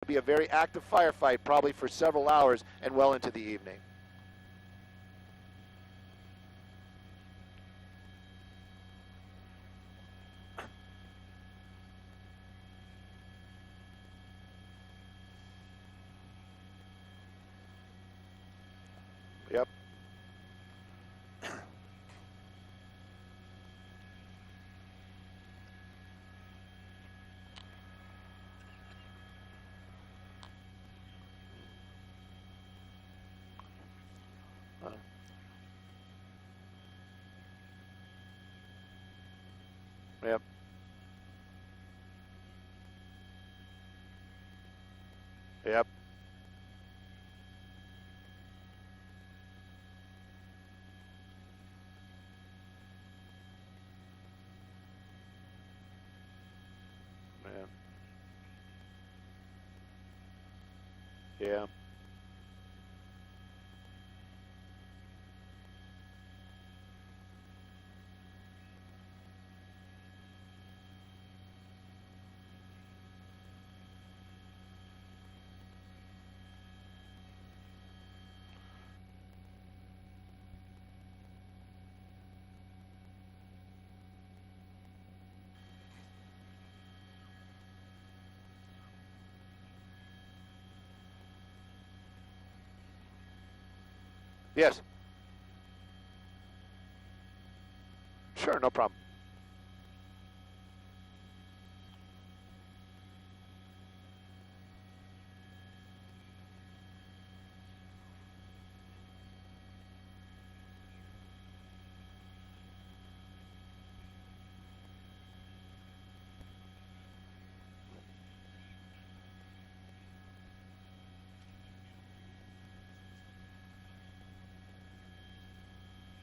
to be a very active firefight, probably for several hours and well into the evening. Yep. Yep. Yep. Yeah. Yeah. Yes. Sure, no problem.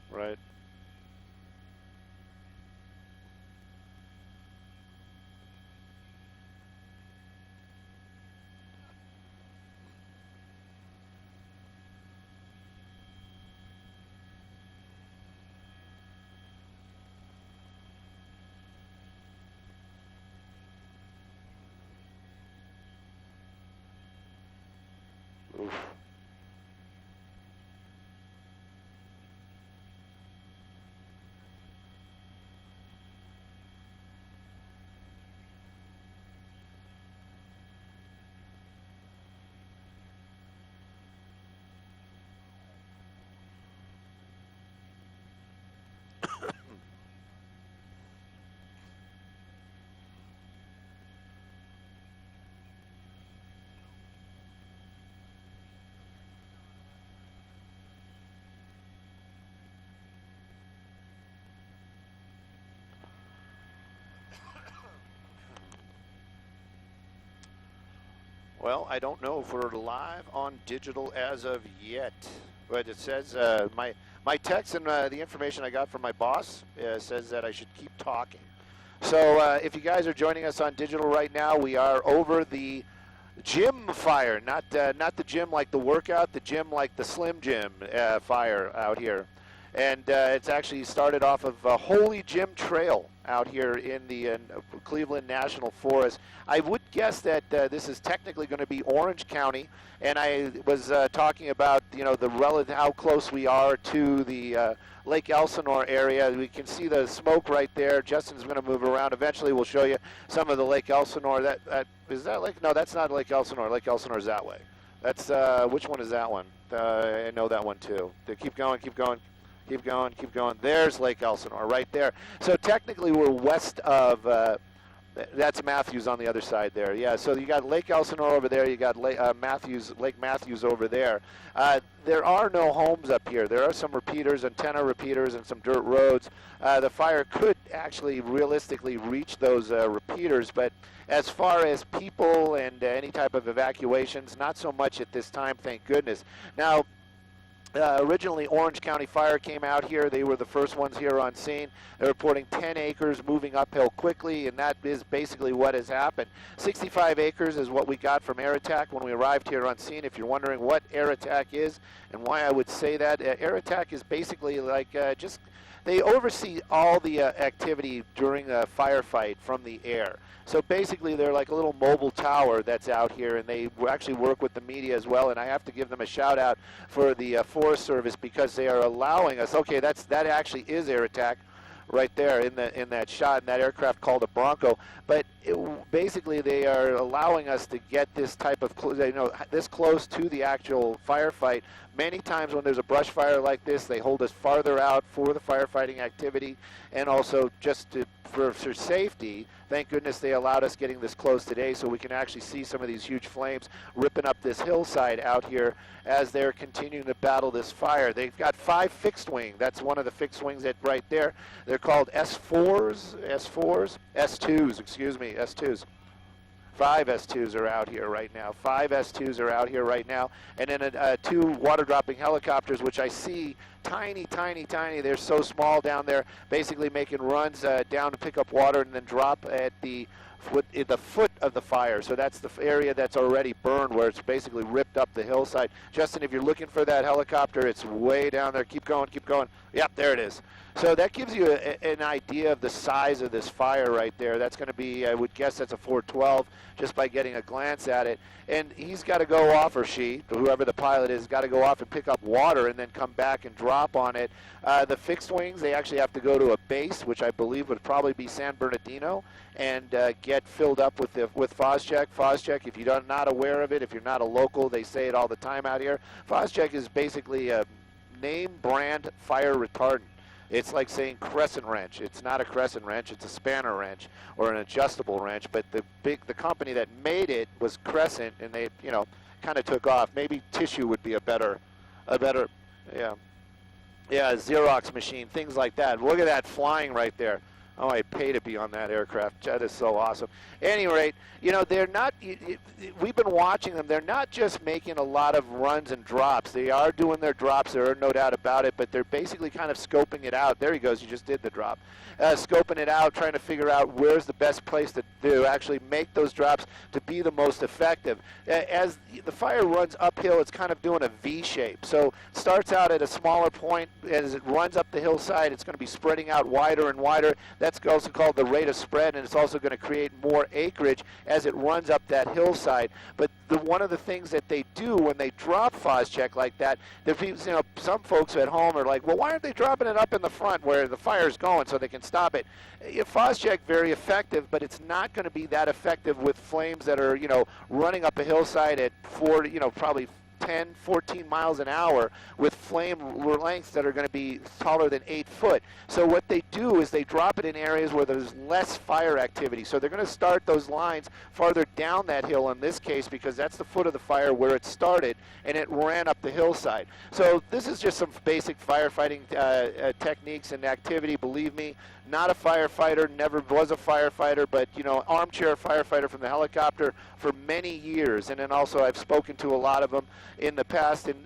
Right. Oof. Well, I don't know if we're live on digital as of yet, but it says my text and the information I got from my boss says that I should keep talking. So if you guys are joining us on digital right now, we are over the gym fire, not the gym like the workout, the gym like the Slim Jim fire out here. And it's actually started off of Holy Jim Trail out here in the Cleveland National Forest. I would guess that this is technically going to be Orange County, and I was talking about the relative how close we are to the Lake Elsinore area. We can see the smoke right there. Justin's going to move around. Eventually, we'll show you some of the Lake Elsinore. Is that Lake? No, that's not Lake Elsinore. Lake Elsinore is that way. That's which one is that one? I know that one too. Keep going. Keep going. Keep going, keep going. There's Lake Elsinore right there. So technically we're west of, that's Matthews on the other side there. Yeah, so you got Lake Elsinore over there. You got Lake Matthews over there. There are no homes up here. There are some repeaters, antenna repeaters, and some dirt roads. The fire could actually realistically reach those repeaters, but as far as people and any type of evacuations, not so much at this time, thank goodness. Now, originally, Orange County Fire came out here. They were the first ones here on scene. They're reporting 10 acres moving uphill quickly, and that is basically what has happened. 65 acres is what we got from air attack when we arrived here on scene. If you're wondering what air attack is and why I would say that, air attack is basically like just they oversee all the activity during a firefight from the air. So basically, they're like a little mobile tower that's out here, and they actually work with the media as well. And I have to give them a shout out for the Forest Service, because they are allowing us. Okay, that actually is air attack right there in that shot, and that aircraft called a Bronco. But basically, they are allowing us to get this type of this close to the actual firefight. Many times when there's a brush fire like this, they hold us farther out for the firefighting activity, and also just for safety. Thank goodness they allowed us getting this close today, so we can actually see some of these huge flames ripping up this hillside out here as they're continuing to battle this fire. They've got 5 fixed wing. That's one of the fixed wings right there. They're called S2s, excuse me, S2s. 5 S2s are out here right now. 5 S2s are out here right now. And then 2 water-dropping helicopters, which I see tiny, tiny, tiny. They're so small down there, basically making runs down to pick up water and then drop at the foot of the fire. So that's the area that's already burned, where it's basically ripped up the hillside. Justin, if you're looking for that helicopter, it's way down there. Keep going, keep going. Yep, there it is. So that gives you an idea of the size of this fire right there. That's going to be, I would guess that's a 412 just by getting a glance at it. And he's got to go off, or she, whoever the pilot is, got to go off and pick up water and then come back and drop on it. The fixed wings, they actually have to go to a base, which I believe would probably be San Bernardino, and get filled up with Phos-Chek. Phos-Chek, if you're not aware of it, if you're not a local, they say it all the time out here. Phos-Chek is basically a name brand fire retardant. It's like saying crescent wrench. It's not a crescent wrench, it's a spanner wrench or an adjustable wrench, but the company that made it was Crescent, and they, kind of took off. Maybe Tissue would be a better, yeah, Xerox machine, things like that. Look at that flying right there. Oh, I'd pay to be on that aircraft. That is so awesome. At any rate, they're not, we've been watching them. They're not just making a lot of runs and drops. They are doing their drops, there are no doubt about it, but they're basically kind of scoping it out. There he goes, you just did the drop. Scoping it out, trying to figure out where's the best place to actually make those drops to be the most effective. As the fire runs uphill, it's kind of doing a V shape. So it starts out at a smaller point. As it runs up the hillside, it's going to be spreading out wider and wider. That's also called the rate of spread, and it's also going to create more acreage as it runs up that hillside. But one of the things that they do when they drop Phos-Chek like that, some folks at home are like, well, why aren't they dropping it up in the front where the fire's going so they can stop it? Phos-Chek, very effective, but it's not going to be that effective with flames that are, running up a hillside at probably 10, 14 miles an hour with flame lengths that are going to be taller than 8 foot. So what they do is they drop it in areas where there's less fire activity. So they're going to start those lines farther down that hill in this case, because that's the foot of the fire where it started, and it ran up the hillside. So this is just some basic firefighting techniques and activity. Believe me, not a firefighter, never was a firefighter, but armchair firefighter from the helicopter for many years. And then also I've spoken to a lot of them in the past, and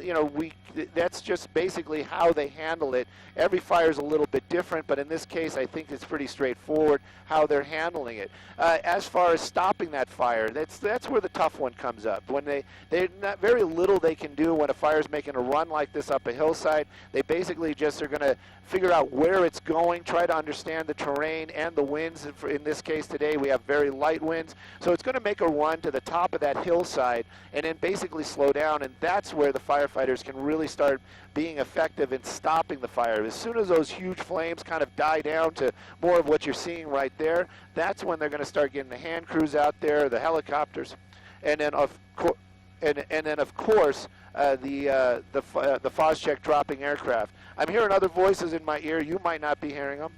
that's just basically how they handle it. Every fire is a little bit different, but in this case I think it's pretty straightforward how they're handling it. As far as stopping that fire, that's where the tough one comes up. When they're not very little they can do when a fire is making a run like this up a hillside. They basically just are going to figure out where it's going, try to understand the terrain and the winds. In this case today we have very light winds, so it's going to make a run to the top of that hillside and then basically slow down, and that's where the firefighters can really start being effective in stopping the fire. As soon as those huge flames kind of die down to more of what you're seeing right there, that's when they're going to start getting the hand crews out there, the helicopters, and then of course the Phos-Chek dropping aircraft. I'm hearing other voices in my ear. You might not be hearing them.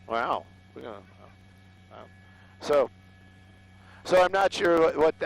Wow. So I'm not sure what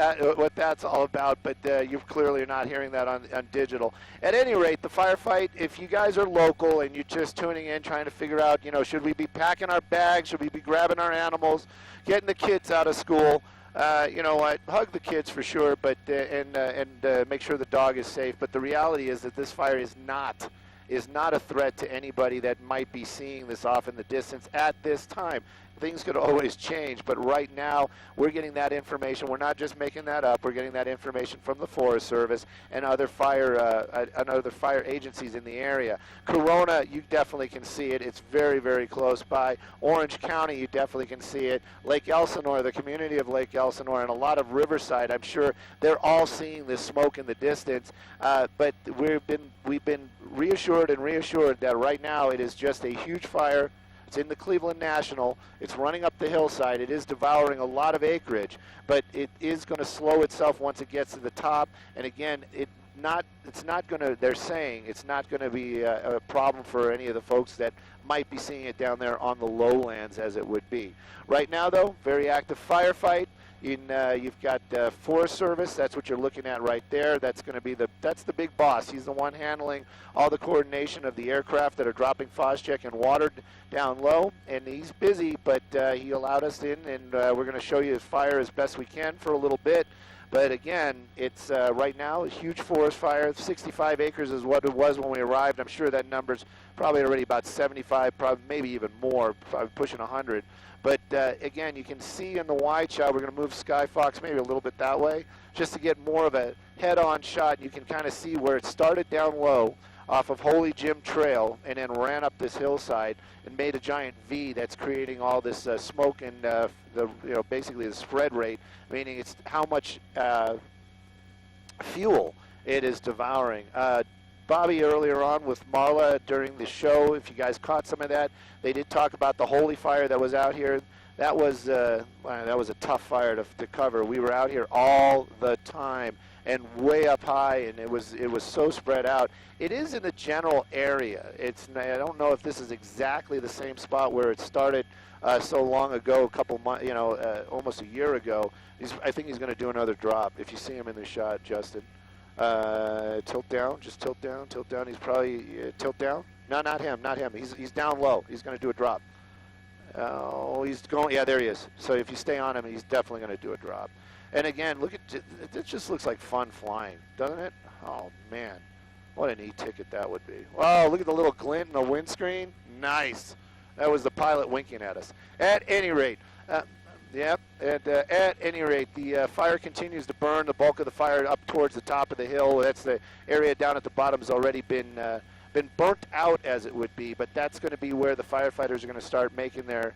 that's all about, but you clearly are not hearing that on digital. At any rate, the firefight, if you guys are local and you're just tuning in trying to figure out, should we be packing our bags, should we be grabbing our animals, getting the kids out of school, hug the kids for sure, but and make sure the dog is safe. But the reality is that this fire is not a threat to anybody that might be seeing this off in the distance at this time. things could always change, but right now we're getting that information. We're not just making that up. We're getting that information from the Forest Service and other fire agencies in the area. Corona, you definitely can see it. It's very, very close by. Orange County, you definitely can see it. Lake Elsinore, the community of Lake Elsinore, and a lot of Riverside, I'm sure they're all seeing this smoke in the distance. But we've been reassured that right now it is just a huge fire. It's in the Cleveland National. It's running up the hillside. It is devouring a lot of acreage, but it is going to slow itself once it gets to the top. And again, it's not going to, they're saying it's not going to be a problem for any of the folks that might be seeing it down there on the lowlands as it would be. Right now, though, very active firefight. You've got Forest Service. That's what you're looking at right there. That's going to be that's the big boss. He's the one handling all the coordination of the aircraft that are dropping phosgenic and water down low, and he's busy, but he allowed us in, and we're going to show you his fire as best we can for a little bit. But again, it's right now a huge forest fire. 65 acres is what it was when we arrived. I'm sure that number's probably already about 75, probably maybe even more, probably pushing 100. But again, you can see in the wide shot, we're going to move Skyfox maybe a little bit that way, just to get more of a head-on shot. You can kind of see where it started down low off of Holy Jim Trail and then ran up this hillside and made a giant V that's creating all this smoke and basically the spread rate, meaning it's how much fuel it is devouring. Bobby, earlier on with Marla during the show, if you guys caught some of that, they did talk about the holy fire that was out here. That was a tough fire to cover. We were out here all the time and way up high, and it was so spread out. It is in the general area. I don't know if this is exactly the same spot where it started so long ago, a couple months, almost a year ago. I think he's going to do another drop. If you see him in the shot, Justin. Tilt down, just tilt down. He's probably tilt down. No, not him. He's down low. He's going to do a drop. Oh, he's going. Yeah, there he is. So if you stay on him, he's definitely going to do a drop. And again, look at it. Just looks like fun flying, doesn't it? Oh man, what an e-ticket that would be. Wow, look at the little glint in the windscreen. Nice. That was the pilot winking at us. At any rate. Yep, and at any rate, the fire continues to burn. The bulk of the fire up towards the top of the hill. That's the area down at the bottom has already been burnt out, as it would be. But that's going to be where the firefighters are going to start making their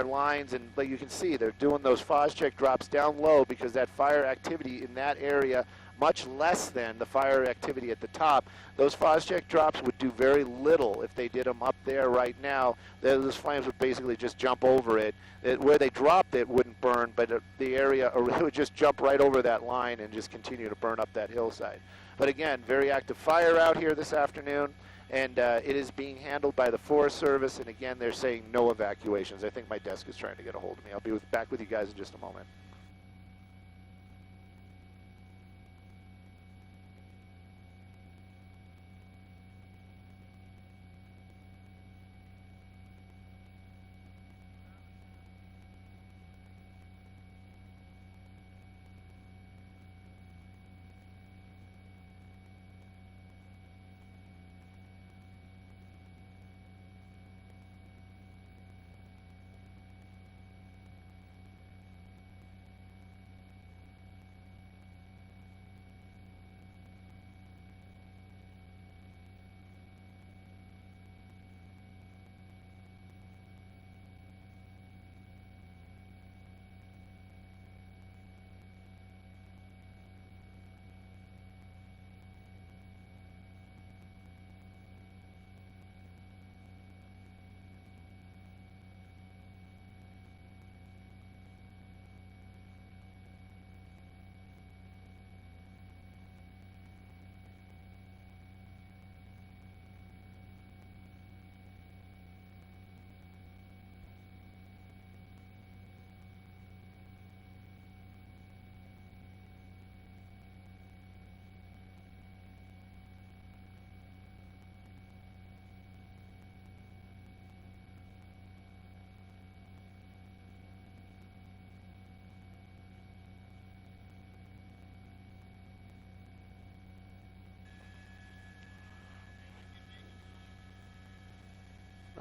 lines. And like you can see, they're doing those phosgenic drops down low because that fire activity in that area, much less than the fire activity at the top. Those phosgenic drops would do very little if they did them up there right now. Those flames would basically just jump over it. Where they dropped it wouldn't burn, but the area it would just jump right over that line and just continue to burn up that hillside. But again, very active fire out here this afternoon, and it is being handled by the Forest Service, and again, they're saying no evacuations. I think my desk is trying to get a hold of me. I'll be back with you guys in just a moment.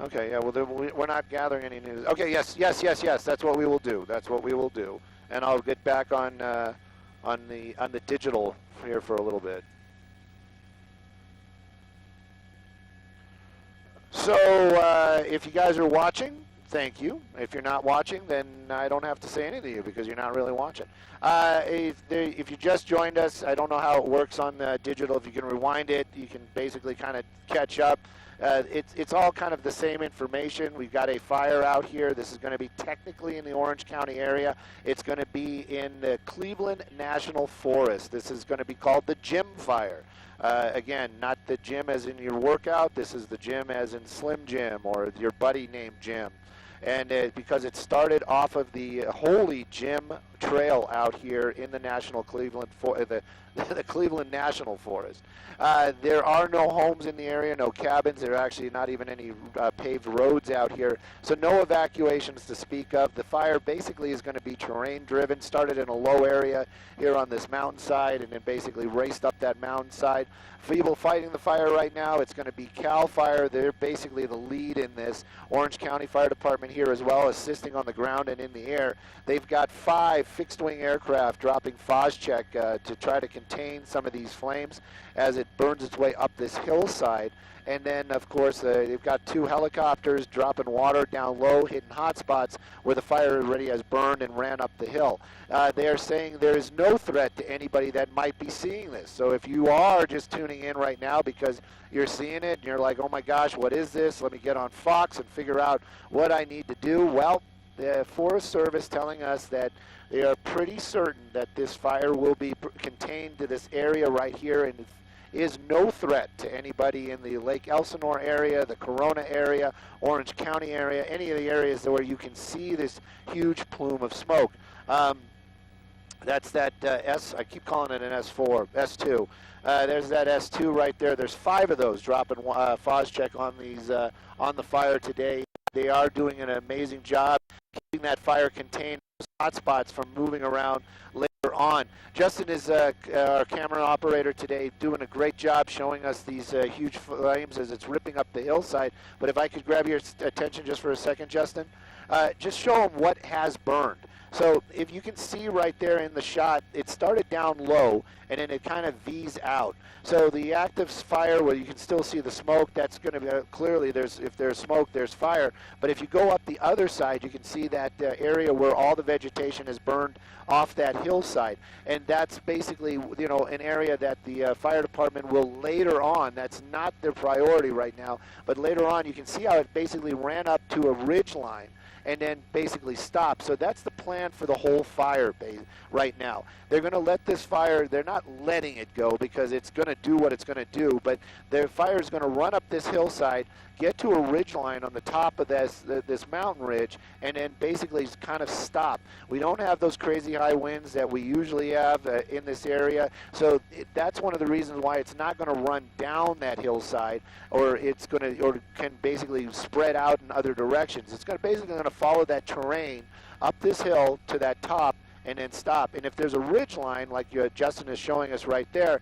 Okay, yeah, well, we're not gathering any news. Okay, yes, that's what we will do. That's what we will do. And I'll get back on the digital here for a little bit. So if you guys are watching, thank you. If you're not watching, then I don't have to say anything to you because you're not really watching. If you just joined us, I don't know how it works on the digital. If you can rewind it, you can basically kind of catch up. It's all kind of the same information. We've got a fire out here. This is going to be technically in the Orange County area. It's going to be in the Cleveland National Forest. This is going to be called the Gym Fire. Again, not the gym as in your workout. This is the gym as in Slim Jim or your buddy named Jim. And because it started off of the Holy Jim Trail out here in the National Cleveland the Cleveland National Forest. There are no homes in the area, no cabins. There are actually not even any paved roads out here, so no evacuations to speak of. The fire basically is going to be terrain driven. Started in a low area here on this mountainside and then basically raced up that mountainside. People fighting the fire right now, it's going to be CAL FIRE. They're basically the lead in this. Orange County Fire Department here as well, assisting on the ground and in the air. They've got 5 fixed-wing aircraft dropping Phos-Chek to try to contain some of these flames as it burns its way up this hillside. And then, of course, they've got 2 helicopters dropping water down low, hitting hot spots where the fire already has burned and ran up the hill. They are saying there is no threat to anybody that might be seeing this. So if you are just tuning in right now because you're seeing it and you're like, oh my gosh, what is this? Let me get on Fox and figure out what I need to do. Well, the Forest Service telling us that they are pretty certain that this fire will be contained to this area right here and is no threat to anybody in the Lake Elsinore area, the Corona area, Orange County area, any of the areas where you can see this huge plume of smoke. That's that I keep calling it an S4, S2. There's that S2 right there. There's 5 of those dropping Phos-Chek on these on the fire today. They are doing an amazing job keeping that fire contained, hotspots from moving around later on. Justin is our camera operator today, doing a great job showing us these huge flames as it's ripping up the hillside. But if I could grab your attention just for a second, Justin, just show them what has burned. So if you can see right there in the shot, it started down low and then it kind of V's out. So the active fire, where you can still see the smoke, that's going to be clearly if there's smoke, there's fire. But if you go up the other side, you can see that area where all the vegetation is burned off that hillside. And that's basically, you know, an area that the fire department will later on, that's not their priority right now, but later on you can see how it basically ran up to a ridge line and then basically stop. So that's the plan for the whole fire right now. They're going to let this fire, they're not letting it go because it's going to do what it's going to do, but their fire is going to run up this hillside, get to a ridge line on the top of this mountain ridge, and then basically kind of stop. We don't have those crazy high winds that we usually have in this area, so that's one of the reasons why it's not going to run down that hillside, or it's going to, or can basically spread out in other directions. It's basically going to follow that terrain up this hill to that top and then stop. And if there's a ridge line like Justin is showing us right there,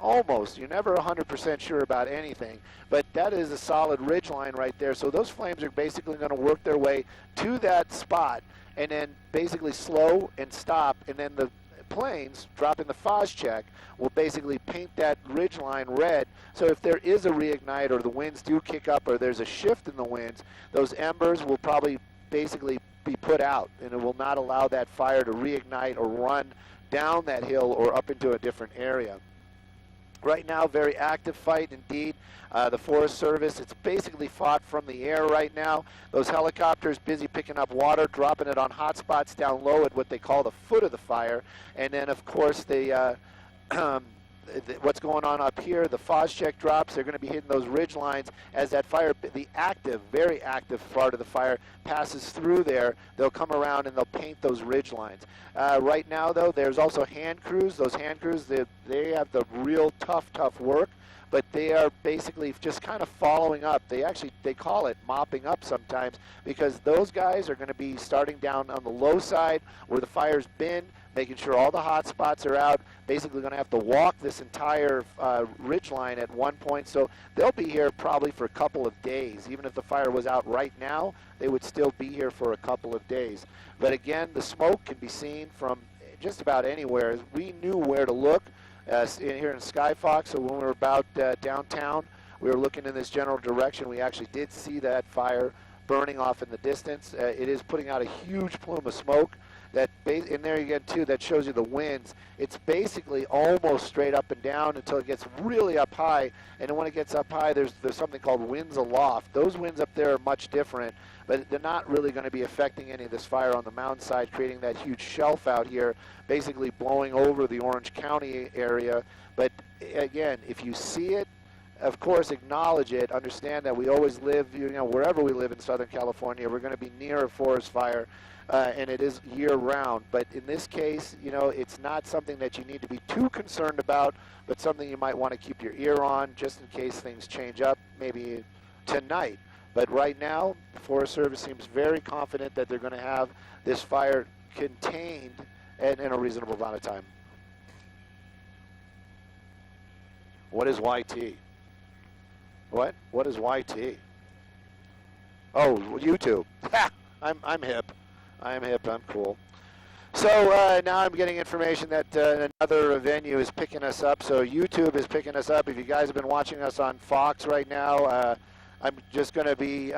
almost, you're never 100% sure about anything, but that is a solid ridge line right there. So those flames are basically going to work their way to that spot and then basically slow and stop, and then the planes dropping the Phos-Chek will basically paint that ridge line red. So if there is a reignite or the winds do kick up or there's a shift in the winds, those embers will probably basically be put out, and it will not allow that fire to reignite or run down that hill or up into a different area. Right now, very active fight indeed. The Forest Service, it's basically fought from the air right now. Those helicopters busy picking up water, dropping it on hot spots down low at what they call the foot of the fire. And then, of course, what's going on up here, the Phos-Chek drops, they're going to be hitting those ridge lines as that fire, the active, very active part of the fire passes through there. They'll come around and they'll paint those ridge lines. Right now, though, there's also hand crews. Those hand crews, they have the real tough work. but they are basically just kind of following up. They call it mopping up sometimes, because those guys are going to be starting down on the low side where the fire's been, making sure all the hot spots are out. Basically going to have to walk this entire ridge line at one point, so they'll be here probably for a couple of days. Even if the fire was out right now, they would still be here for a couple of days. But again, the smoke can be seen from just about anywhere. We knew where to look here in Skyfox, so when we were about downtown, we were looking in this general direction. We actually did see that fire burning off in the distance. It is putting out a huge plume of smoke. And there you get too, that shows you the winds. It's basically almost straight up and down until it gets really up high, and then when it gets up high, there's something called winds aloft. Those winds up there are much different, but they're not really going to be affecting any of this fire on the mountainside, creating that huge shelf out here, basically blowing over the Orange County area. But again, if you see it, of course, acknowledge it. Understand that we always live, wherever we live in Southern California, we're going to be near a forest fire. And it is year-round. But in this case, it's not something that you need to be too concerned about, but something you might want to keep your ear on just in case things change up, maybe tonight. But right now, the Forest Service seems very confident that they're going to have this fire contained in a reasonable amount of time. What is YT? What? What is YT? Oh, YouTube. I'm hip. I'm hip, I'm cool. So now I'm getting information that another venue is picking us up. So YouTube is picking us up. If you guys have been watching us on Fox right now, I'm just going to be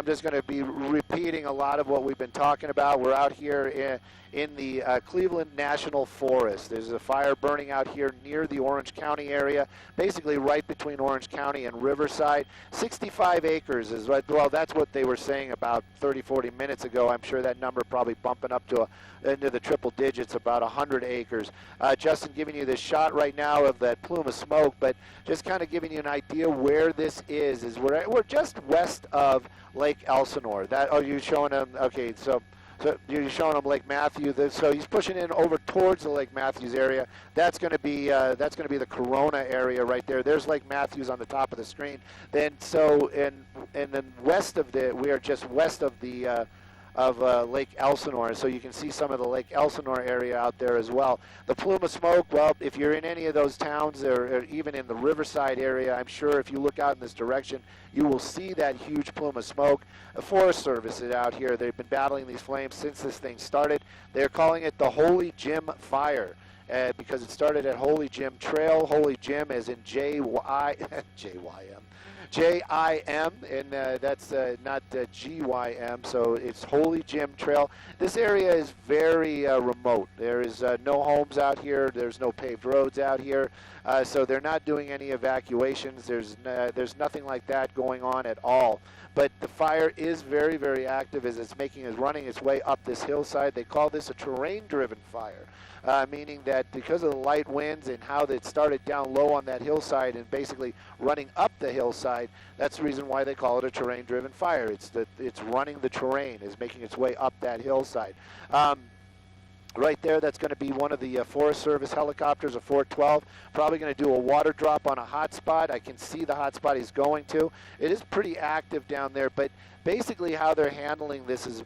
repeating a lot of what we've been talking about. We're out here in the Cleveland National Forest. There's a fire burning out here near the Orange County area, basically right between Orange County and Riverside. 65 acres is right. Well, that's what they were saying about 30, 40 minutes ago. I'm sure that number probably bumping up to into the triple digits, about 100 acres. Justin giving you this shot right now of that plume of smoke, but just kind of giving you an idea where this is we're just west of Lake Elsinore. You're showing them, okay, so you're showing them Lake Matthew. So he's pushing in over towards the Lake Matthews area. That's going to be the Corona area right there. There's Lake Matthews on the top of the screen. Then then west of we are just west of the Lake Elsinore, so you can see some of the Lake Elsinore area out there as well. The plume of smoke, well, if you're in any of those towns or even in the Riverside area, I'm sure if you look out in this direction, you will see that huge plume of smoke. The Forest Service is out here. They've been battling these flames since this thing started. They're calling it the Holy Jim Fire. Because it started at Holy Jim Trail. Holy Jim as in J-I-M, and that's not G-Y-M, so it's Holy Jim Trail. This area is very remote. There is no homes out here. There's no paved roads out here, so they're not doing any evacuations. There's nothing like that going on at all. But the fire is very, very active as it's running its way up this hillside. They call this a terrain-driven fire. Meaning that because of the light winds and how it started down low on that hillside and basically running up the hillside, that's the reason why they call it a terrain-driven fire. It's running the terrain, is making its way up that hillside. Right there, that's going to be one of the Forest Service helicopters, a 412, probably going to do a water drop on a hot spot. I can see the hot spot he's going to. It is pretty active down there, but basically how they're handling this is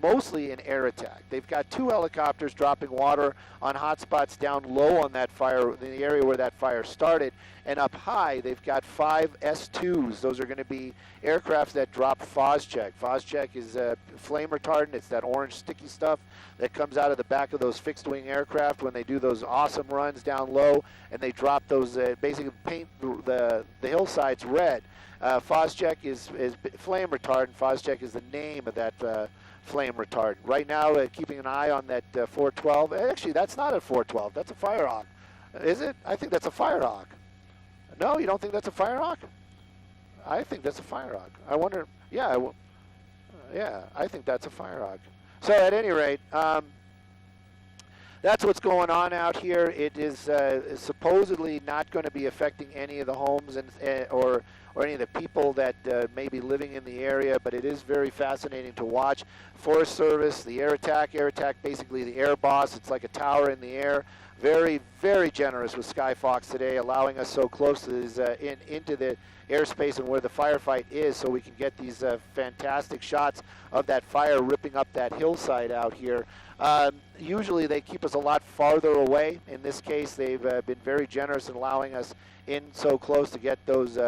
mostly an air attack. They've got 2 helicopters dropping water on hot spots down low on that fire, in the area where that fire started, and up high they've got 5 S2s. Those are going to be aircrafts that drop Phos-Chek. Phos-Chek is flame retardant. It's that orange sticky stuff that comes out of the back of those fixed-wing aircraft when they do those awesome runs down low, and they drop those, basically paint the hillsides red. Phos-Chek is flame retardant. Phos-Chek is the name of that flame retardant. Right now, keeping an eye on that 412. Actually, that's not a 412. That's a Firehawk. Is it? I think that's a Firehawk. No, you don't think that's a Firehawk? I think that's a Firehawk. I wonder. Yeah, yeah, I think that's a Firehawk. So at any rate, that's what's going on out here. It is supposedly not going to be affecting any of the homes or any of the people that may be living in the area, but it is very fascinating to watch. Forest Service, the air attack, basically the air boss. It's like a tower in the air. Very, very generous with Skyfox today, allowing us so close to these, into the airspace and where the firefight is, so we can get these fantastic shots of that fire ripping up that hillside out here. Usually they keep us a lot farther away. In this case, they've been very generous in allowing us in so close to get those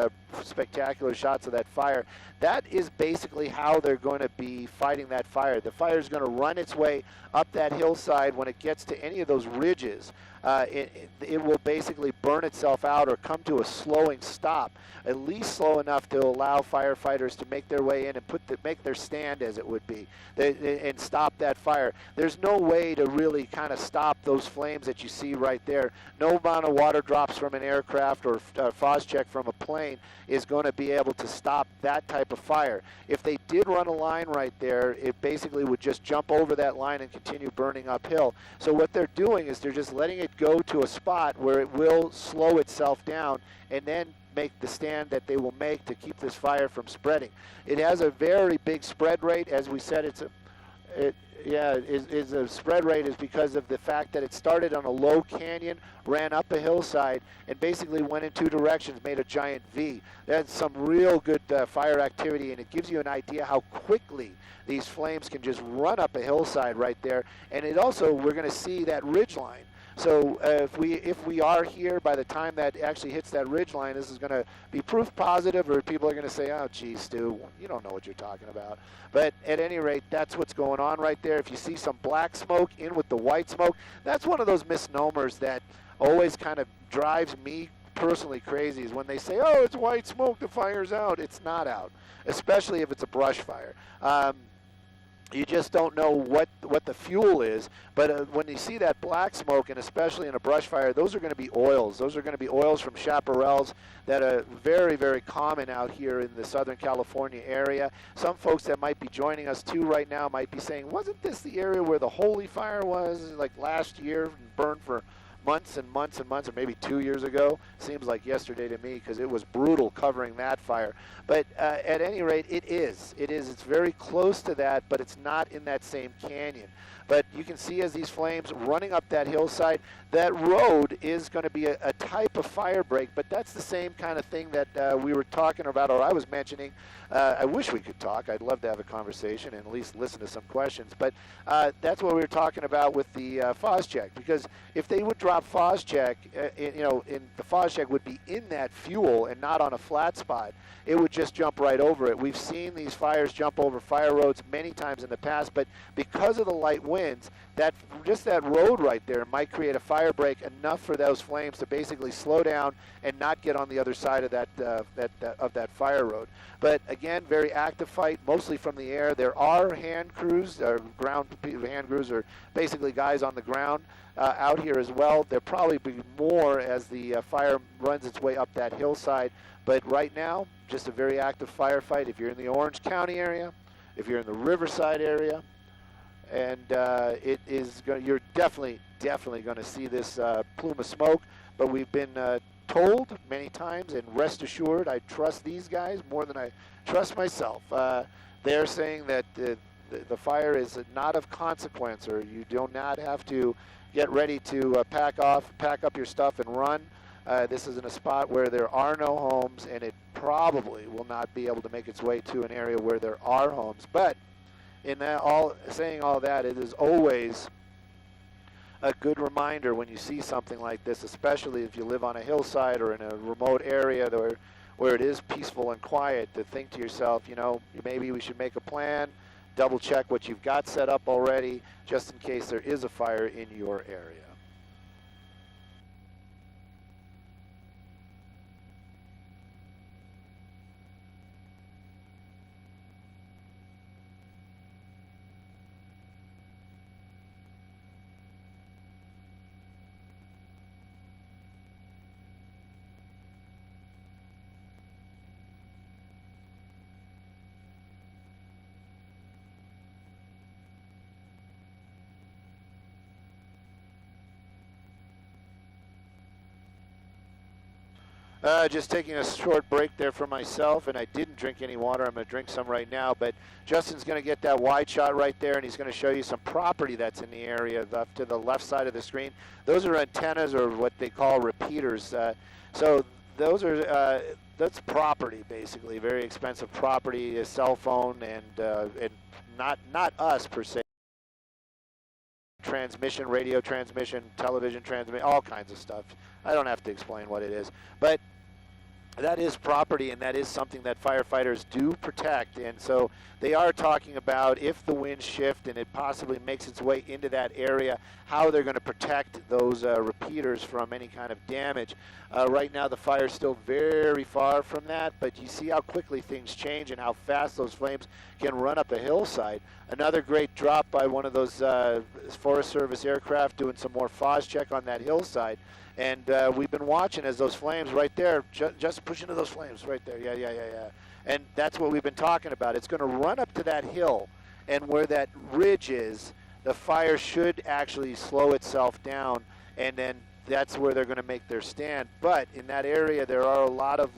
spectacular shots of that fire. That is basically how they're going to be fighting that fire. The fire is going to run its way up that hillside. When it gets to any of those ridges, it will basically burn itself out or come to a slowing stop, at least slow enough to allow firefighters to make their way in and make their stand, as it would be, and stop that fire. There's no way to really kind of stop those flames that you see right there. No amount of water drops from an aircraft or Phos-Chek from a plane is going to be able to stop that type of fire. If they did run a line right there, it basically would just jump over that line and continue burning uphill. So what they're doing is they're just letting it go to a spot where it will slow itself down and then make the stand that they will make to keep this fire from spreading. It has a very big spread rate. As we said, a spread rate is because of the fact that it started on a low canyon, ran up a hillside, and basically went in two directions, made a giant V. That's some real good fire activity, and it gives you an idea how quickly these flames can just run up a hillside right there. And it also, we're going to see that ridge line. So if we are here by the time that actually hits that ridge line, this is going to be proof positive, or people are going to say, oh, geez, Stu, you don't know what you're talking about. But at any rate, that's what's going on right there. If you see some black smoke in with the white smoke, that's one of those misnomers that always kind of drives me personally crazy, is when they say, oh, it's white smoke, the fire's out. It's not out, especially if it's a brush fire. You just don't know what the fuel is, but when you see that black smoke, and especially in a brush fire, those are going to be oils. Those are going to be oils from chaparrals that are very, very common out here in the Southern California area. Some folks that might be joining us too right now might be saying, wasn't this the area where the Holy Fire was, like last year, and burned for months and months and months, or maybe 2 years ago? Seems like yesterday to me, because it was brutal covering that fire. But at any rate, it's very close to that, but it's not in that same canyon. But you can see as these flames running up that hillside, that road is going to be a type of fire break, but that's the same kind of thing that we were talking about, or I was mentioning. I wish we could talk. I'd love to have a conversation and at least listen to some questions. But that's what we were talking about with the Phos-Chek, because if they would drop Phos-Chek, the Phos-Chek would be in that fuel and not on a flat spot. It would just jump right over it. We've seen these fires jump over fire roads many times in the past, but because of the light winds, just that road right there might create a fire break enough for those flames to basically slow down and not get on the other side of that fire road. But again, very active fight, mostly from the air. There are hand crews, or ground hand crews, or basically guys on the ground out here as well. There'll probably be more as the fire runs its way up that hillside. But right now, just a very active firefight. If you're in the Orange County area, if you're in the Riverside area, and you're definitely going to see this plume of smoke. But we've been told many times, and rest assured, I trust these guys more than I trust myself. They're saying that the fire is not of consequence, or you do not have to get ready to pack up your stuff and run. This is in a spot where there are no homes, and it probably will not be able to make its way to an area where there are homes. But saying all that, it is always a good reminder when you see something like this, especially if you live on a hillside or in a remote area where it is peaceful and quiet, to think to yourself, maybe we should make a plan, double check what you've got set up already, just in case there is a fire in your area. Just taking a short break there for myself, and I didn't drink any water. I'm going to drink some right now, but Justin's going to get that wide shot right there, and he's going to show you some property that's in the area up to the left side of the screen. Those are antennas, or what they call repeaters. So those are that's property, basically, very expensive property, a cell phone, and not us per se. Transmission, radio transmission, television transmission, all kinds of stuff. I don't have to explain what it is, but that is property, and that is something that firefighters do protect. And so they are talking about, if the winds shift and it possibly makes its way into that area, how they're going to protect those repeaters from any kind of damage. Right now the fire is still very far from that, but you see how quickly things change and how fast those flames can run up a hillside. Another great drop by one of those Forest Service aircraft doing some more FOS check on that hillside. And we've been watching as those flames right there, just push into those flames right there. Yeah. And that's what we've been talking about. It's going to run up to that hill, and where that ridge is, the fire should actually slow itself down, and then that's where they're going to make their stand. But in that area, there are a lot of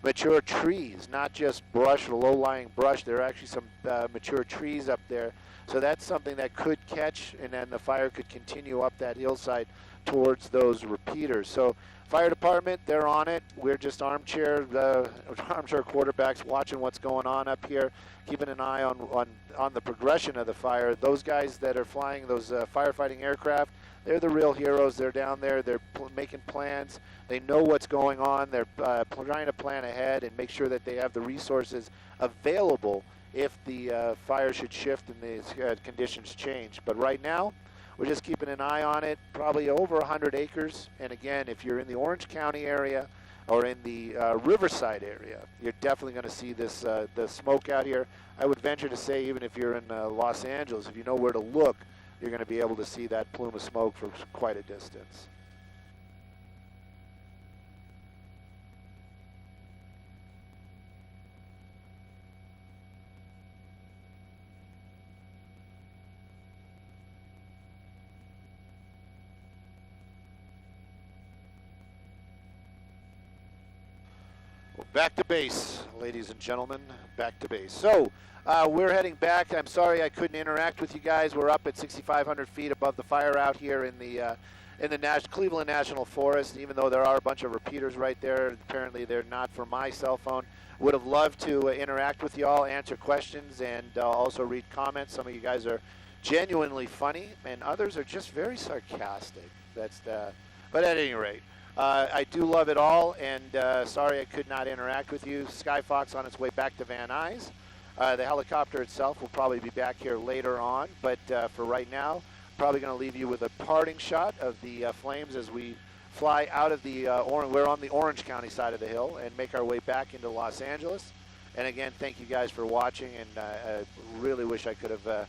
mature trees, not just brush or low-lying brush. There are actually some mature trees up there. So that's something that could catch, and then the fire could continue up that hillside towards those repeaters. So fire department, they're on it. We're just armchair quarterbacks watching what's going on up here, keeping an eye on the progression of the fire. Those guys that are flying those firefighting aircraft, they're the real heroes. They're down there. They're making plans. They know what's going on. They're trying to plan ahead and make sure that they have the resources available if the fire should shift and these conditions change. But right now, we're just keeping an eye on it. Probably over 100 acres. And again, if you're in the Orange County area or in the Riverside area, you're definitely going to see this the smoke out here. I would venture to say, even if you're in Los Angeles, if you know where to look, you're going to be able to see that plume of smoke from quite a distance. Back to base, ladies and gentlemen, back to base. So we're heading back. I'm sorry I couldn't interact with you guys. We're up at 6,500 feet above the fire out here in the Cleveland National Forest. Even though there are a bunch of repeaters right there, apparently they're not for my cell phone. Would have loved to interact with you all, answer questions, and also read comments. Some of you guys are genuinely funny, and others are just very sarcastic. But at any rate, I do love it all, and sorry I could not interact with you. Skyfox on its way back to Van Nuys. The helicopter itself will probably be back here later on, but for right now, probably going to leave you with a parting shot of the flames as we fly out of the we're on the Orange County side of the hill, and make our way back into Los Angeles. And again, thank you guys for watching, and I really wish I could have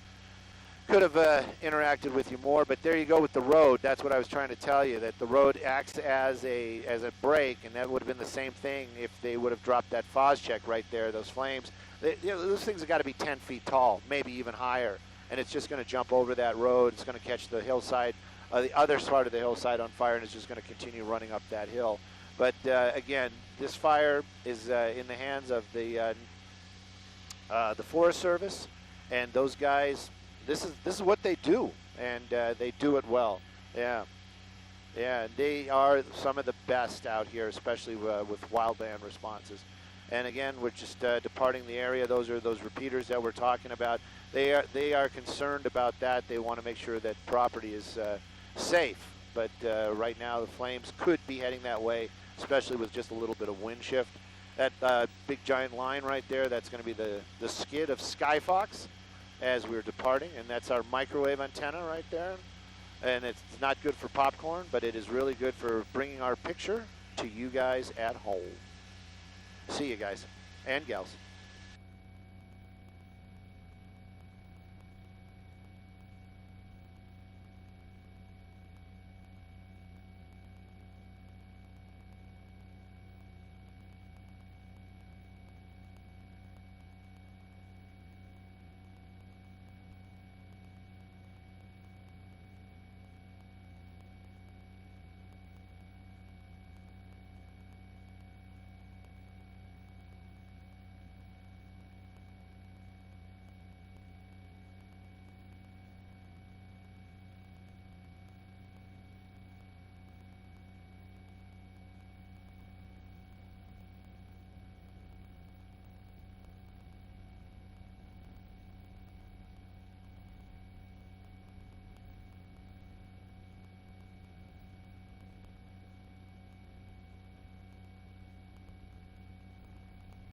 interacted with you more, but there you go with the road. That's what I was trying to tell you, that the road acts as a brake, and that would have been the same thing if they would have dropped that FOS check right there. Those flames, those things have got to be 10 feet tall, maybe even higher, and it's just going to jump over that road. It's going to catch the hillside, the other part of the hillside on fire, and it's just going to continue running up that hill. But again, this fire is in the hands of the Forest Service, and those guys. This is what they do, and they do it well. Yeah, they are some of the best out here, especially with wildland responses. And again, we're just departing the area. Those are those repeaters that we're talking about. They are concerned about that. They want to make sure that property is safe. But right now, the flames could be heading that way, especially with just a little bit of wind shift. That big giant line right there, that's going to be the skid of Skyfox as we're departing, and that's our microwave antenna right there. And it's not good for popcorn, but it is really good for bringing our picture to you guys at home. See you guys and gals.